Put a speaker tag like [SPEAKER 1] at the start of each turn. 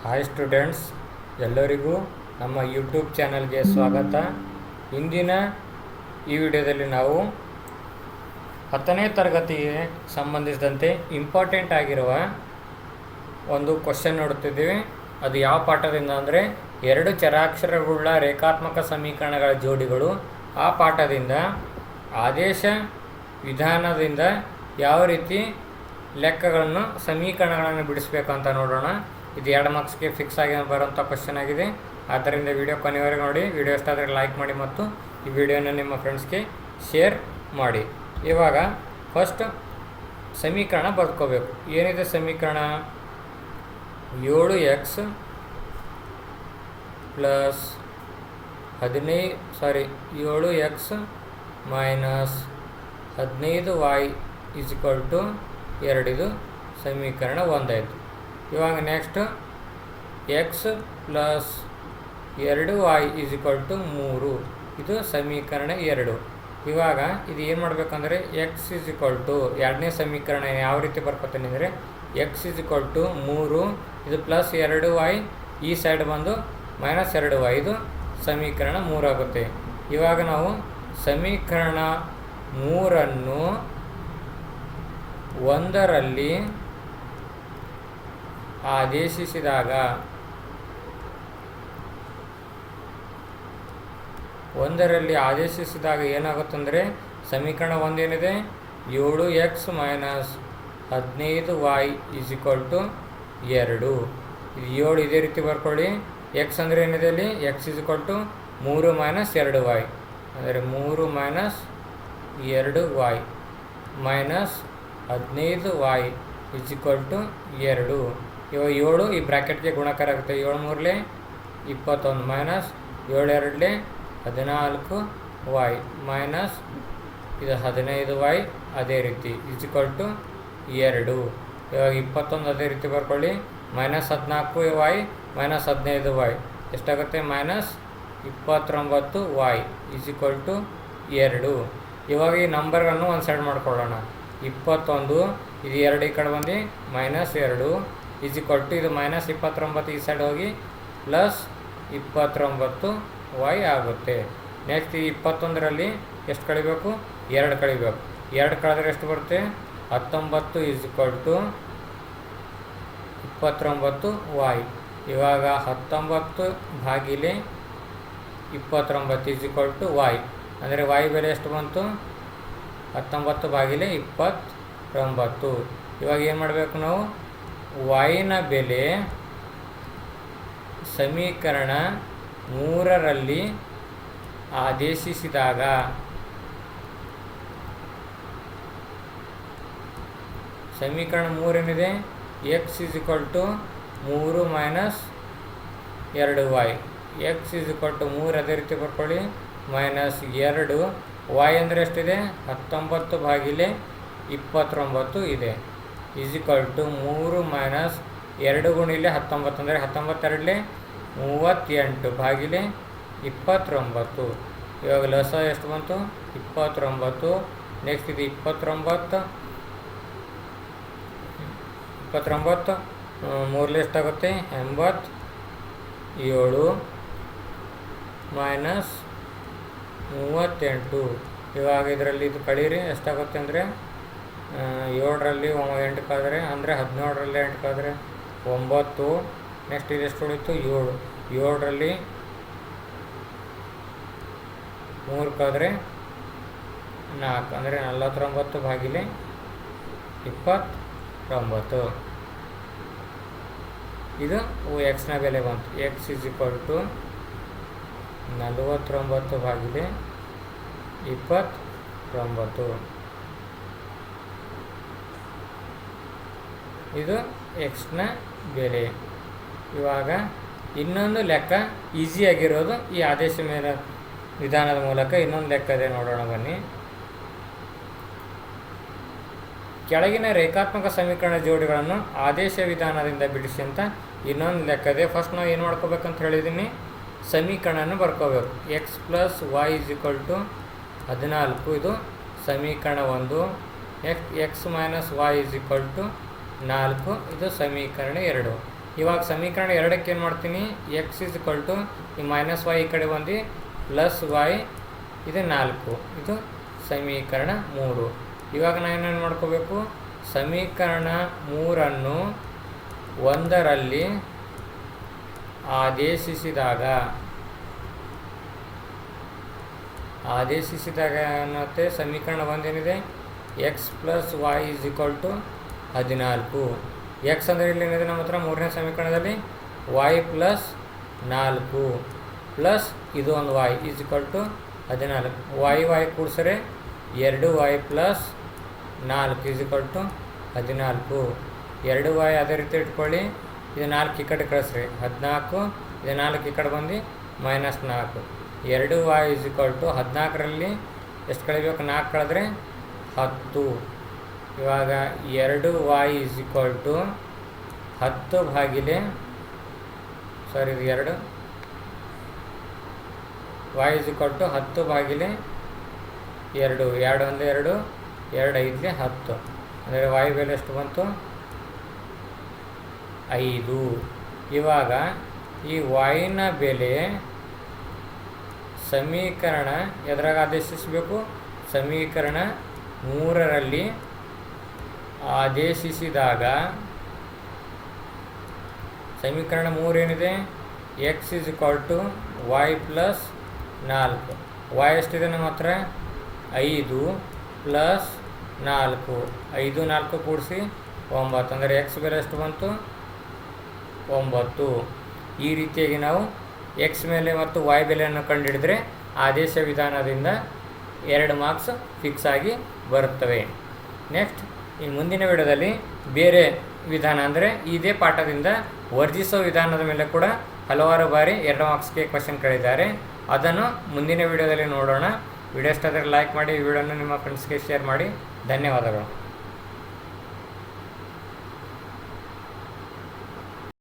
[SPEAKER 1] Hi students, ಎಲ್ಲರಿಗೂ ನಮ್ಮ YouTube ಚಾನಲ್ಗೆ ಸ್ವಾಗತ. ಇಂದಿನ ಈ ವಿಡಿಯೋದಲ್ಲಿ ನಾವು 10ನೇ ತರಗತಿಗೆ ಸಂಬಂಧಿಸಿದಂತೆ ಇಂಪಾರ್ಟೆಂಟ್ ಆಗಿರುವ ಒಂದು ಕ್ವಶನ್ ನೋಡುತ್ತಿದ್ದೀವಿ. ಅದು ಯಾವ ಪಾಠದಿಂದ ಅಂದರೆ ಎರಡು ಚರಾಕ್ಷರಗುಳ್ಳ ರೇಖಾತ್ಮಕ ಸಮೀಕರಣಗಳ ಜೋಡಿಗಳು. ಆ ಪಾಠದಿಂದ ಆದೇಶ ವಿಧಾನದಿಂದ ಯಾವ ರೀತಿ ಲೆಕ್ಕಗಳನ್ನು ಸಮೀಕರಣಗಳನ್ನು ಬಿಡಿಸಬೇಕು ಅಂತ ನೋಡೋಣ. ಇದು 2 ಮಾರ್ಕ್ಸ್ಗೆ ಫಿಕ್ಸ್ ಆಗಿ ಬರುವಂಥ ಕ್ವಶನ್ ಆಗಿದೆ. ಆದ್ದರಿಂದ ವಿಡಿಯೋ ಕೊನೆವರೆಗೆ ನೋಡಿ. ವಿಡಿಯೋ ಇಷ್ಟ ಆದರೆ ಲೈಕ್ ಮಾಡಿ ಮತ್ತು ಈ ವಿಡಿಯೋನ ನಿಮ್ಮ ಫ್ರೆಂಡ್ಸ್ಗೆ ಶೇರ್ ಮಾಡಿ. ಇವಾಗ ಫಸ್ಟ್ ಸಮೀಕರಣ ಬರ್ಕೋಬೇಕು. ಏನಿದೆ ಸಮೀಕರಣ? 7x plus 7x minus 15y = 2. ಇದು ಸಮೀಕರಣ 1 ಆಯಿತು. ಇವಾಗ ನೆಕ್ಸ್ಟ್ x ಪ್ಲಸ್ 2y = 3. ಇದು ಸಮೀಕರಣ 2. ಇವಾಗ ಇದು ಏನು ಮಾಡಬೇಕಂದ್ರೆ x = ಎರಡನೇ ಸಮೀಕರಣ ಯಾವ ರೀತಿ ಬರ್ಕೊತೀನಿ ಅಂದರೆ x = 3, ಇದು ಪ್ಲಸ್ 2y, ಈ ಸೈಡ್ ಬಂದು ಮೈನಸ್ 2y, ಇದು ಸಮೀಕರಣ 3 ಆಗುತ್ತೆ. ಇವಾಗ ನಾವು ಸಮೀಕರಣ 3 ಒಂದರಲ್ಲಿ ಆದೇಶಿಸಿದಾಗ ಏನಾಗುತ್ತಂದರೆ ಸಮೀಕರಣ 1 ಏನಿದೆ 7x ಮೈನಸ್ 15y = 2. ಇದು 7 ಇದೇ ರೀತಿ ಬರ್ಕೊಳ್ಳಿ. x ಅಂದರೆ ಏನಿದೆ ಇಲ್ಲಿ x = 3 ಮೈನಸ್ 2y, ಅಂದರೆ 3 ಮೈನಸ್ 2y ಮೈನಸ್ 15y = 2. ಇವಾಗ 7 ಈ ಬ್ರ್ಯಾಕೆಟ್ಗೆ ಗುಣಾಕಾರ ಆಗುತ್ತೆ. 7 3 21 ಮೈನಸ್ 7 2 14y ಮೈನಸ್ ಇದು 15y ಅದೇ ರೀತಿ = 2. ಇವಾಗ 21 ಅದೇ ರೀತಿ ಬರ್ಕೊಳ್ಳಿ. ಮೈನಸ್ 14y ಮೈನಸ್ 15y ಎಷ್ಟಾಗುತ್ತೆ? Minus 29y = 2. ಇವಾಗ ಈ ನಂಬರನ್ನು ಒಂದು ಸೈಡ್ ಮಾಡ್ಕೊಳ್ಳೋಣ. 21 ಇದು 2 ಈ ಕಡೆ ಬಂದು ಮೈನಸ್ 2 = ಇದು ಮೈನಸ್ 29 ಈ ಸೈಡ್ ಹೋಗಿ ಪ್ಲಸ್ 29y ಆಗುತ್ತೆ. ನೆಕ್ಸ್ಟ್ ಈ 21ರಲ್ಲಿ ಎಷ್ಟು ಕಳಿಬೇಕು? 2 ಕಳಿಬೇಕು. 2 ಕಳೆದ್ರೆ ಎಷ್ಟು ಬರುತ್ತೆ? 19 = 29y. ಇವಾಗ 19 ಭಾಗಿಲೆ 29 = y, ಅಂದರೆ y ಬೆಲೆ ಎಷ್ಟು ಬಂತು? 19 ಭಾಗಿಲೆ 29. ಇವಾಗ ಏನು ಮಾಡಬೇಕು ನಾವು? y ನ ಬೆಲೆ ಸಮೀಕರಣ 3ರಲ್ಲಿ ಆದೇಶಿಸಿದಾಗ ಸಮೀಕರಣ 3 ಏನಿದೆ x = 3 ಮೈನಸ್ 2y. x = 3 ಅದೇ ರೀತಿ ಬರ್ಕೊಳ್ಳಿ. ಮೈನಸ್ 2 y ಅಂದರೆ ಎಷ್ಟಿದೆ? 19 ಭಾಗಿಲೆ 29 ಇದೆ = 3 ಮೈನಸ್ 2 ಗುಣಿಲೆ 19 ಅಂದರೆ 19 2 38 ಭಾಗಿಲೆ 29. ಇವಾಗ ಲಸ ಎಷ್ಟು ಬಂತು? 29. ನೆಕ್ಸ್ಟ್ ಇದು 29 3 ಎಷ್ಟಾಗುತ್ತೆ? 87 ಮೈನಸ್ 38. ಇವಾಗ ಇದರಲ್ಲಿ ಇದು ಕಳೀರಿ ಎಷ್ಟಾಗುತ್ತೆ ಅಂದರೆ 7ರಲ್ಲಿ 8 ಕಳೆದ್ರೆ ಅಂದರೆ 17ರಲ್ಲಿ 8 ಕಳೆದ್ರೆ 9. ನೆಕ್ಸ್ಟ್ ಇದು ಎಷ್ಟು ಉಳಿತು? 7. 7ರಲ್ಲಿ 3 ಕಳೆದ್ರೆ 4, ಅಂದರೆ 49 ಭಾಗಿಲೆ 29. ಇದು x ನ ಬೆಲೆ ಬಂತು. x = 49 ಭಾಗಿಲೆ 29. ಇದು x ನ ಬೆಲೆ. ಇವಾಗ ಇನ್ನೊಂದು ಲೆಕ್ಕ ಈಸಿಯಾಗಿರೋದು ಈ ಆದೇಶ ಮೇಲೆ ವಿಧಾನದ ಮೂಲಕ ಇನ್ನೊಂದು ಲೆಕ್ಕ ಇದೆ, ನೋಡೋಣ ಬನ್ನಿ. ಕೆಳಗಿನ ರೇಖಾತ್ಮಕ ಸಮೀಕರಣ ಜೋಡಿಗಳನ್ನು ಆದೇಶ ವಿಧಾನದಿಂದ ಬಿಡಿಸಿ ಅಂತ ಇನ್ನೊಂದು ಲೆಕ್ಕ ಇದೆ. ಫಸ್ಟ್ ನಾವು ಏನು ಮಾಡ್ಕೋಬೇಕಂತ ಹೇಳಿದ್ದೀನಿ, ಸಮೀಕರಣವನ್ನು ಬರ್ಕೋಬೇಕು. x ಪ್ಲಸ್ y = 14, ಇದು ಸಮೀಕರಣ 1. x ಮೈನಸ್ y = 4, ಇದು ಸಮೀಕರಣ 2. ಇವಾಗ ಸಮೀಕರಣ 2ಕ್ಕೆ ಏನು ಮಾಡ್ತೀನಿ, ಎಕ್ಸ್ ಇಸ್ ಇಕ್ವಲ್ ಟು ಈ ಮೈನಸ್ ವೈ ಈ ಕಡೆ ಬಂದು ಪ್ಲಸ್ ವೈ ಇದು 4, ಇದು ಸಮೀಕರಣ 3. ಇವಾಗ ನಾನು ಏನೇನು ಮಾಡ್ಕೋಬೇಕು, ಸಮೀಕರಣ 3 1ರಲ್ಲಿ ಆದೇಶಿಸಿದಾಗ ಅನ್ನತ್ತೆ ಸಮೀಕರಣ 1 ಏನಿದೆ, X plus Y is equal to 14. X ಅಂದರೆ ಇಲ್ಲಿ ಏನಿದೆ ನಮ್ಮ ಹತ್ರ 3ನೇ ಸಮೀಕರಣದಲ್ಲಿ ವೈ ಪ್ಲಸ್ 4 ಪ್ಲಸ್ ಇದು ಒಂದು y is equal to 14. Y ಕೂಡಿಸ್ರೆ 2y plus 4 is equal to 14. 2y ಅದೇ ರೀತಿ ಇಟ್ಕೊಳ್ಳಿ, ಇದು 4 ಈ ಕಡೆ ಕಳಿಸ್ರಿ 14, ಇದು 4 ಈ ಕಡೆ ಬಂದು -4. 2y ಇಸ್ ಈಕ್ವಲ್ ಟು 14ರಲ್ಲಿ ಎಷ್ಟು ಕಳಿಬೇಕು, 4 ಕಳೆದ್ರೆ 10. ಇವಾಗ 2y ಇಸ್ ಈಕ್ವಲ್ ಟು 10 ಭಾಗಿಲೆ ಸಾರಿ ಇದು 2 y ಇಸ್ ಈಕ್ವಲ್ ಟು 10 ಭಾಗಿಲೆ 2, 2 1 2, 2 5 10. ಅಂದರೆ y ಬೆಲೆ ಎಷ್ಟು ಬಂತು, 5. ಇವಾಗ ಈ yನ ಬೆಲೆ ಸಮೀಕರಣ ಎದ್ರಾಗ ಆದೇಶಿಸಬೇಕು, ಸಮೀಕರಣ 3ರಲ್ಲಿ ಆದೇಶಿಸಿದಾಗ ಸಮೀಕರಣ 3 ಏನಿದೆ, X is equal to Y plus 4. Y ಎಷ್ಟಿದೆ ನಮ್ಮ ಹತ್ರ 5 ಪ್ಲಸ್ 4, 5 4 ಕೂಡಿಸಿ 9, ಅಂದರೆ ಎಕ್ಸ್ ಬೆಲೆ ಎಷ್ಟು ಬಂತು 9. ಈ ರೀತಿಯಾಗಿ ನಾವು ಎಕ್ಸ್ ಮೇಲೆ ಮತ್ತು ವೈ ಬೆಲೆಯನ್ನು ಕಂಡುಹಿಡಿದ್ರೆ ಆದೇಶ ವಿಧಾನದಿಂದ 2 ಮಾರ್ಕ್ಸ್ ಫಿಕ್ಸ್ ಆಗಿ ಬರುತ್ತವೆ. ನೆಕ್ಸ್ಟ್ ಇನ್ನು ಮುಂದಿನ ವಿಡಿಯೋದಲ್ಲಿ ಬೇರೆ ವಿಧಾನ ಅಂದರೆ ಇದೇ ಪಾಠದಿಂದ ವರ್ಜಿಸೋ ವಿಧಾನದ ಮೇಲೆ ಕೂಡ ಹಲವಾರು ಬಾರಿ 2 ಮಾರ್ಕ್ಸ್ಗೆ ಕ್ವಶನ್ ಕೇಳಿದ್ದಾರೆ. ಅದನ್ನು ಮುಂದಿನ ವಿಡಿಯೋದಲ್ಲಿ ನೋಡೋಣ. ವಿಡಿಯೋ ಇಷ್ಟ ಆದರೆ ಲೈಕ್ ಮಾಡಿ, ವಿಡಿಯೋನ ನಿಮ್ಮ ಫ್ರೆಂಡ್ಸ್ಗೆ ಶೇರ್ ಮಾಡಿ. ಧನ್ಯವಾದಗಳು.